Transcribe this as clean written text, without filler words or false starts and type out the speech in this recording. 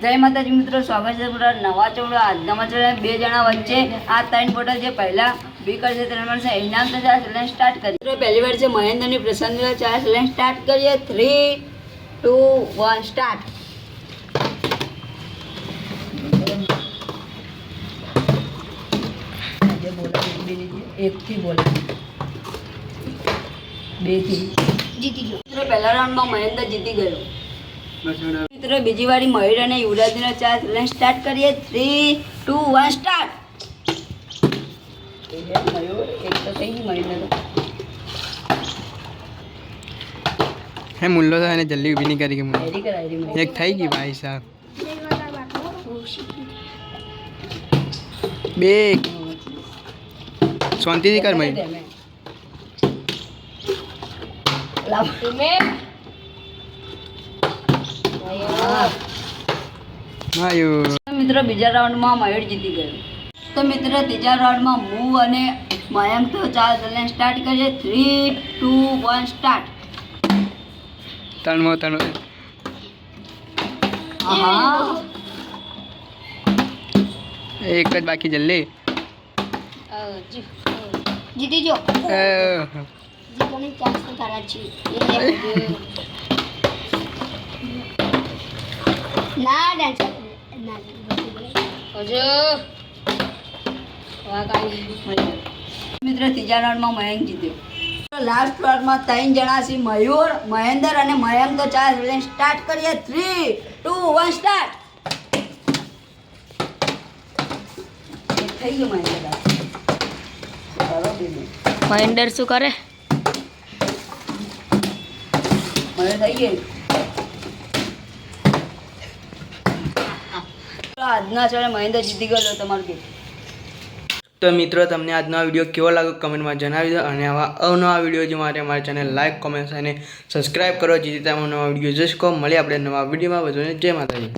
જય માતાજી મિત્રો, સ્વાગત છે પૂરા નવા ચોડો આજના ચોડે બે જણા વચ્ચે આ ત્રણ બોટલ જે પહેલા બી કરશે ત્રણ મળશે ઇનામ તો ચાર ચેલેન્જ સ્ટાર્ટ કરીએ. મિત્રો પહેલી વાર છે મહેન્દ્રની પ્રસન્ન ચાર ચેલેન્જ સ્ટાર્ટ કરીએ. 3, 2, 1 સ્ટાર્ટ. એક થી બોલે બે થી જીતી ગયો. મિત્રો પહેલા રાઉન્ડમાં મહેન્દ્ર જીતી ગયો. મિત્રો બીજી વારી મયુર અને યુવરાજનો ચાર ચેલેન્જ સ્ટાર્ટ કરીએ. 3, 2, 1 સ્ટાર્ટ. મયુર એક તો થઈ ગઈ મયુરને તો હે મુલ્લો તો એને જલ્દી ઊભી નહીં કરી કે રેડી કરાવી એક થઈ ગઈ ભાઈ સાહેબ. બે શાંતિથી કર મયુર. મયુર મિત્રો બીજા રાઉન્ડમાં મયુર જીતી ગયો. તો મિત્રો ત્રીજા રાઉન્ડમાં હું અને મયંક તો ચાર ચેલેન્જ સ્ટાર્ટ કરીએ. 3, 2, 1 સ્ટાર્ટ. ત્રણ હા એક જ બાકી જલ્દી. જીતી જો જીતવાની ચાન્સ તો તારા છે. ના ડાન્સ મિત્રો ત્રીજા રાઉન્ડમાં મયંક જીત્યો. લાસ્ટ રાઉન્ડમાં ત્રણ જણા છે મયુર, મહેન્દ્ર અને મયંક તો ચાર ચેલેન્જ સ્ટાર્ટ કરીએ. 3, 2, 1 સ્ટાર્ટ. થઈ ગયું મહેન્દ્ર શું કરે? મને થઈ ગઈ. આજના ચોરે મહેન્દ્ર જીતી ગયો. તમારું કે તો મિત્રો તમને આજનો આ વિડીયો કેવો લાગ્યો કમેન્ટમાં જણાવી દો. અને આવા અવનવા વિડીયો જો માટે અમારી ચેનલ લાઈક, કોમેન્ટ અને સબસ્ક્રાઈબ કરો જેથી તમે નવા વિડીયો જોઈ શકો. મળીએ આપણે નવા વિડીયોમાં. બધાને જય માતાજી.